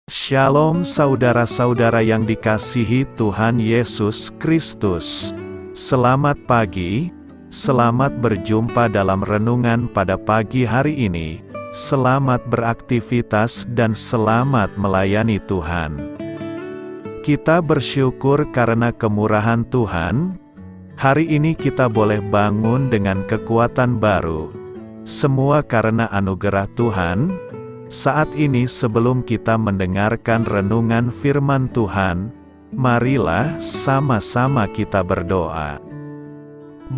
Shalom saudara-saudara yang dikasihi Tuhan Yesus Kristus. Selamat pagi, selamat berjumpa dalam renungan pada pagi hari ini. Selamat beraktivitas dan selamat melayani Tuhan. Kita bersyukur karena kemurahan Tuhan. Hari ini kita boleh bangun dengan kekuatan baru. Semua karena anugerah Tuhan. Saat ini sebelum kita mendengarkan renungan firman Tuhan, marilah sama-sama kita berdoa.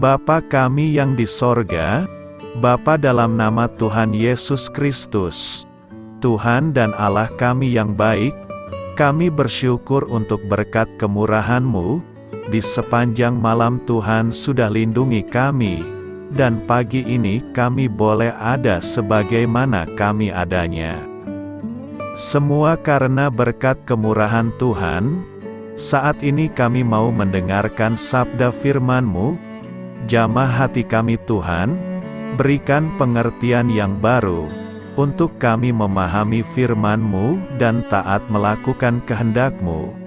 Bapa kami yang di sorga, Bapa dalam nama Tuhan Yesus Kristus, Tuhan dan Allah kami yang baik, kami bersyukur untuk berkat kemurahan-Mu, di sepanjang malam Tuhan sudah lindungi kami. Dan pagi ini kami boleh ada sebagaimana kami adanya. Semua karena berkat kemurahan Tuhan. Saat ini kami mau mendengarkan sabda firman-Mu. Jamah hati kami Tuhan, berikan pengertian yang baru, untuk kami memahami firman-Mu dan taat melakukan kehendak-Mu.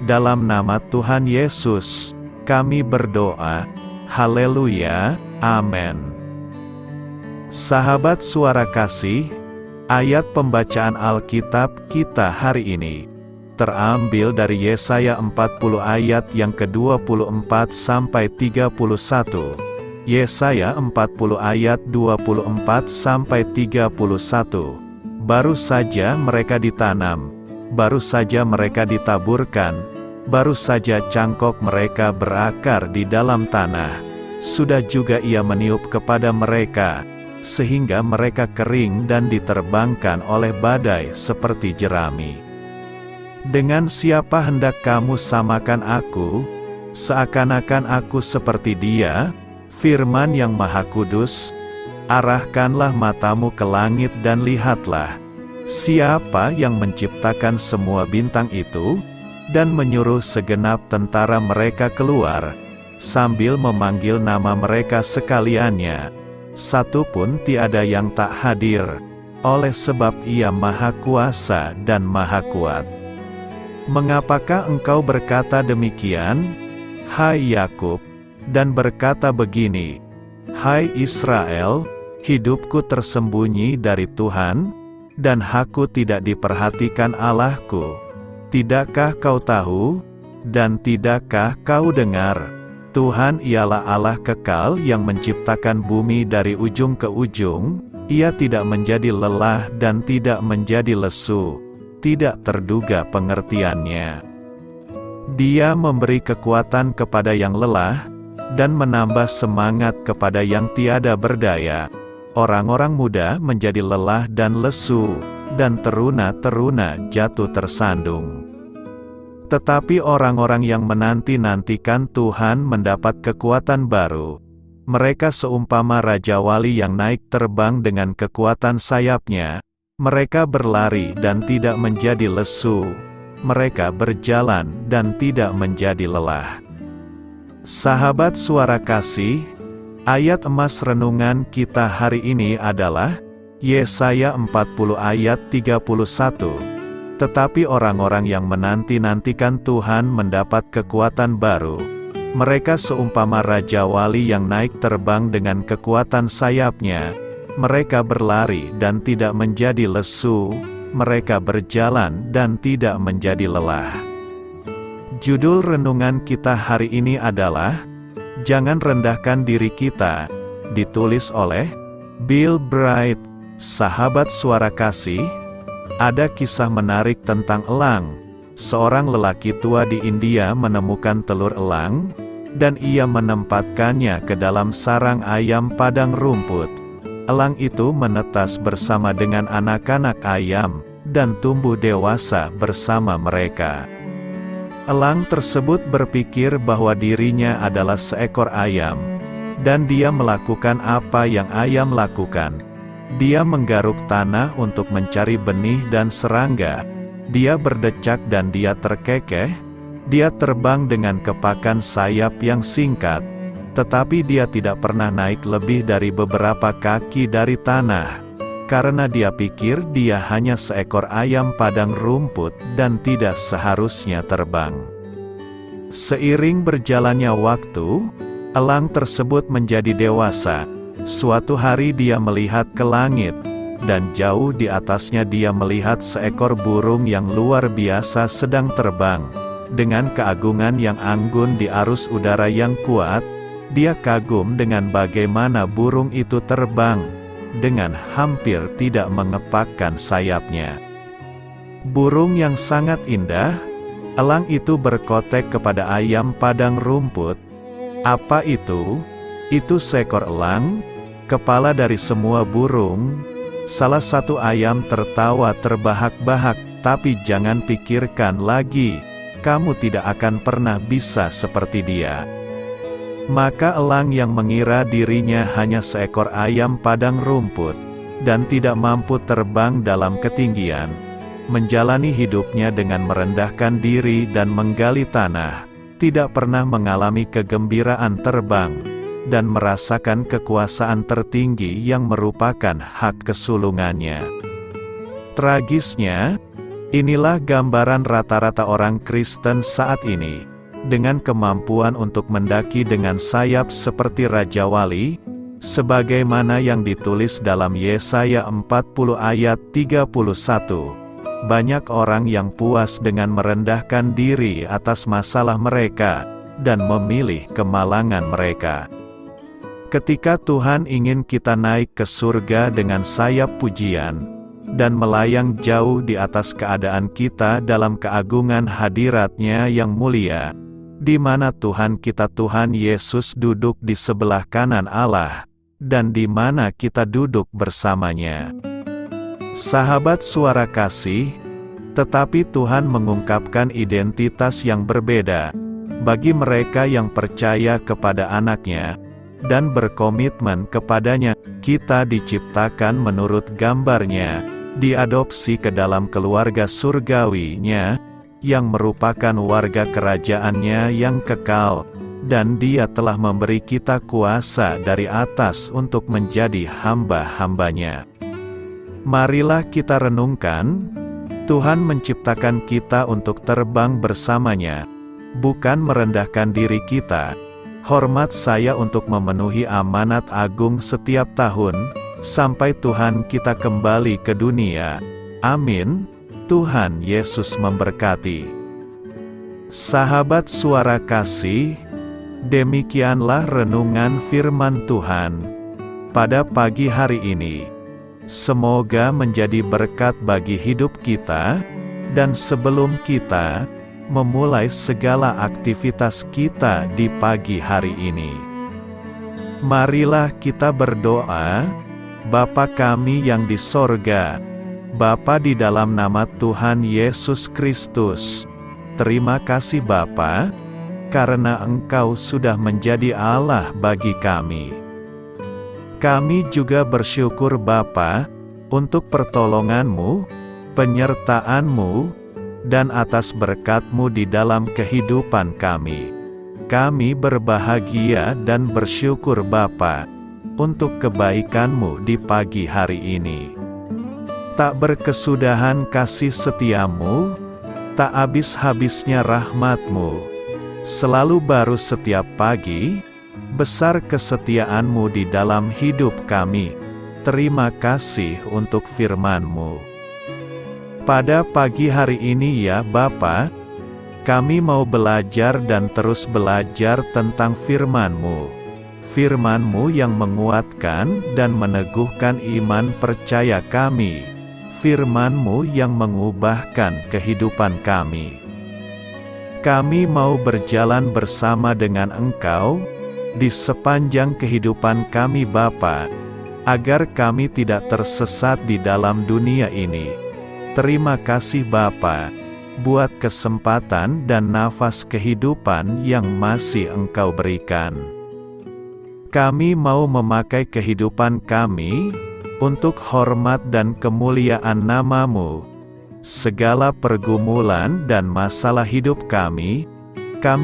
Dalam nama Tuhan Yesus, kami berdoa. Haleluya. Amin. Sahabat suara kasih, ayat pembacaan Alkitab kita hari ini terambil dari Yesaya 40 ayat yang ke-24 sampai 31. Yesaya 40 ayat 24 sampai 31. Baru saja mereka ditanam, baru saja mereka ditaburkan, baru saja cangkok mereka berakar di dalam tanah. Sudah juga Ia meniup kepada mereka, sehingga mereka kering dan diterbangkan oleh badai seperti jerami. Dengan siapa hendak kamu samakan aku? Seakan-akan aku seperti Dia, firman yang Maha Kudus. Arahkanlah matamu ke langit dan lihatlah, siapa yang menciptakan semua bintang itu, dan menyuruh segenap tentara mereka keluar, sambil memanggil nama mereka sekaliannya. Satu pun tiada yang tak hadir, oleh sebab Ia Maha Kuasa dan Maha Kuat. Mengapakah engkau berkata demikian, hai Yakub, dan berkata begini, hai Israel, hidupku tersembunyi dari Tuhan, dan hakku tidak diperhatikan Allahku. Tidakkah kau tahu, dan tidakkah kau dengar? Tuhan ialah Allah kekal yang menciptakan bumi dari ujung ke ujung. Ia tidak menjadi lelah dan tidak menjadi lesu, tidak terduga pengertiannya. Dia memberi kekuatan kepada yang lelah, dan menambah semangat kepada yang tiada berdaya. Orang-orang muda menjadi lelah dan lesu, dan teruna-teruna jatuh tersandung. Tetapi orang-orang yang menanti-nantikan Tuhan mendapat kekuatan baru. Mereka seumpama Raja Wali yang naik terbang dengan kekuatan sayapnya. Mereka berlari dan tidak menjadi lesu. Mereka berjalan dan tidak menjadi lelah. Sahabat suara kasih, ayat emas renungan kita hari ini adalah Yesaya 40 ayat 31. Tetapi orang-orang yang menanti-nantikan Tuhan mendapat kekuatan baru. Mereka seumpama Raja Wali yang naik terbang dengan kekuatan sayapnya. Mereka berlari dan tidak menjadi lesu. Mereka berjalan dan tidak menjadi lelah. Judul renungan kita hari ini adalah Jangan Rendahkan Diri Kita, ditulis oleh Bill Bright. Sahabat suara kasih, ada kisah menarik tentang elang. Seorang lelaki tua di India menemukan telur elang, dan ia menempatkannya ke dalam sarang ayam padang rumput. Elang itu menetas bersama dengan anak-anak ayam, dan tumbuh dewasa bersama mereka. Elang tersebut berpikir bahwa dirinya adalah seekor ayam, dan dia melakukan apa yang ayam lakukan. Dia menggaruk tanah untuk mencari benih dan serangga. Dia berdecak dan dia terkekeh. Dia terbang dengan kepakan sayap yang singkat. Tetapi dia tidak pernah naik lebih dari beberapa kaki dari tanah. karena dia pikir dia hanya seekor ayam padang rumput dan tidak seharusnya terbang. Seiring berjalannya waktu, elang tersebut menjadi dewasa. Suatu hari dia melihat ke langit, dan jauh di atasnya dia melihat seekor burung yang luar biasa sedang terbang. Dengan keagungan yang anggun di arus udara yang kuat, dia kagum dengan bagaimana burung itu terbang, dengan hampir tidak mengepakkan sayapnya. Burung yang sangat indah, elang itu berkotek kepada ayam padang rumput. Apa itu? Itu seekor elang, kepala dari semua burung. Salah satu ayam tertawa terbahak-bahak, tapi jangan pikirkan lagi, kamu tidak akan pernah bisa seperti dia. Maka elang yang mengira dirinya hanya seekor ayam padang rumput, dan tidak mampu terbang dalam ketinggian, menjalani hidupnya dengan merendahkan diri dan menggali tanah, tidak pernah mengalami kegembiraan terbang, dan merasakan kekuasaan tertinggi yang merupakan hak kesulungannya. Tragisnya, inilah gambaran rata-rata orang Kristen saat ini, dengan kemampuan untuk mendaki dengan sayap seperti Raja Wali, sebagaimana yang ditulis dalam Yesaya 40 ayat 31. Banyak orang yang puas dengan merendahkan diri atas masalah mereka, dan memilih kemalangan mereka. Ketika Tuhan ingin kita naik ke surga dengan sayap pujian, dan melayang jauh di atas keadaan kita dalam keagungan hadirat-Nya yang mulia, di mana Tuhan kita Tuhan Yesus duduk di sebelah kanan Allah, dan di mana kita duduk bersamanya. Sahabat Suara Kasih, tetapi Tuhan mengungkapkan identitas yang berbeda bagi mereka yang percaya kepada Anak-Nya dan berkomitmen kepadanya. Kita diciptakan menurut gambar-Nya, diadopsi ke dalam keluarga surgawi-Nya, yang merupakan warga kerajaan-Nya yang kekal, dan Dia telah memberi kita kuasa dari atas untuk menjadi hamba-hamba-Nya. Marilah kita renungkan, Tuhan menciptakan kita untuk terbang bersamanya, bukan merendahkan diri kita. Hormat saya untuk memenuhi amanat agung setiap tahun, sampai Tuhan kita kembali ke dunia. Amin. Tuhan Yesus memberkati. Sahabat Suara Kasih, demikianlah renungan firman Tuhan pada pagi hari ini. Semoga menjadi berkat bagi hidup kita, dan sebelum kita memulai segala aktivitas kita di pagi hari ini, marilah kita berdoa. Bapa kami yang di sorga, Bapa di dalam nama Tuhan Yesus Kristus, terima kasih Bapa, karena Engkau sudah menjadi Allah bagi kami. Kami juga bersyukur Bapa, untuk pertolongan-Mu, penyertaan-Mu, dan atas berkat-Mu di dalam kehidupan kami. Kami berbahagia dan bersyukur Bapa, untuk kebaikan-Mu di pagi hari ini. Tak berkesudahan kasih setia-Mu, tak habis-habisnya rahmat-Mu, selalu baru setiap pagi. Besar kesetiaan-Mu di dalam hidup kami. Terima kasih untuk firman-Mu. Pada pagi hari ini ya Bapa, kami mau belajar dan terus belajar tentang firman-Mu. Firman-Mu yang menguatkan dan meneguhkan iman percaya kami. Firman-Mu yang mengubahkan kehidupan kami. Kami mau berjalan bersama dengan Engkau di sepanjang kehidupan kami Bapa, agar kami tidak tersesat di dalam dunia ini. Terima kasih Bapa, buat kesempatan dan nafas kehidupan yang masih Engkau berikan. Kami mau memakai kehidupan kami untuk hormat dan kemuliaan nama-Mu. Segala pergumulan dan masalah hidup kami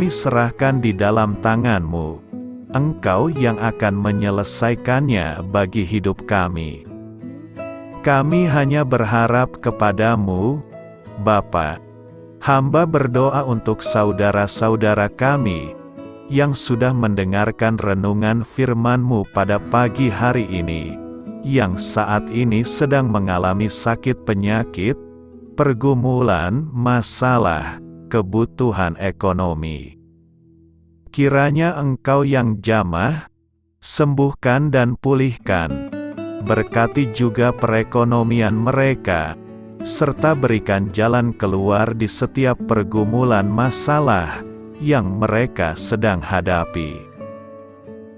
serahkan di dalam tangan-Mu. Engkau yang akan menyelesaikannya bagi hidup kami. Kami hanya berharap kepadamu, Bapa. Hamba berdoa untuk saudara-saudara kami, yang sudah mendengarkan renungan firman-Mu pada pagi hari ini, yang saat ini sedang mengalami sakit penyakit, pergumulan, masalah, kebutuhan ekonomi. Kiranya Engkau yang jamah, sembuhkan dan pulihkan. Berkati juga perekonomian mereka, serta berikan jalan keluar di setiap pergumulan masalah yang mereka sedang hadapi.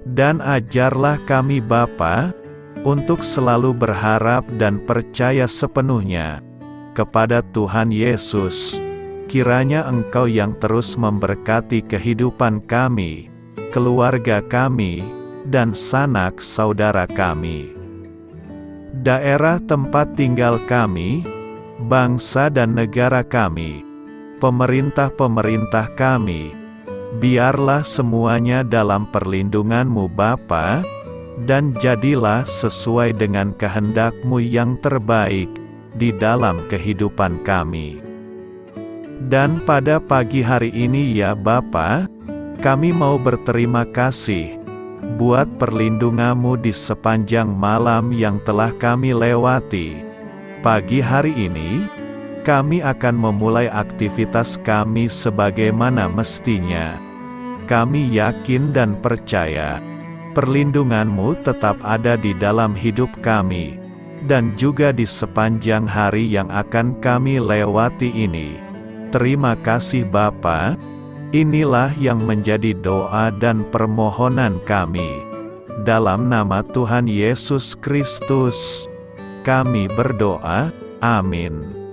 Dan ajarlah kami Bapa, untuk selalu berharap dan percaya sepenuhnya kepada Tuhan Yesus. Kiranya Engkau yang terus memberkati kehidupan kami, keluarga kami, dan sanak saudara kami, daerah tempat tinggal kami, bangsa dan negara kami, pemerintah-pemerintah kami. Biarlah semuanya dalam perlindungan-Mu Bapa, dan jadilah sesuai dengan kehendak-Mu yang terbaik di dalam kehidupan kami. Dan pada pagi hari ini ya Bapa, kami mau berterima kasih buat perlindungan-Mu di sepanjang malam yang telah kami lewati. Pagi hari ini, kami akan memulai aktivitas kami sebagaimana mestinya. Kami yakin dan percaya, perlindungan-Mu tetap ada di dalam hidup kami, dan juga di sepanjang hari yang akan kami lewati ini. Terima kasih Bapa. Inilah yang menjadi doa dan permohonan kami. Dalam nama Tuhan Yesus Kristus, kami berdoa. Amin.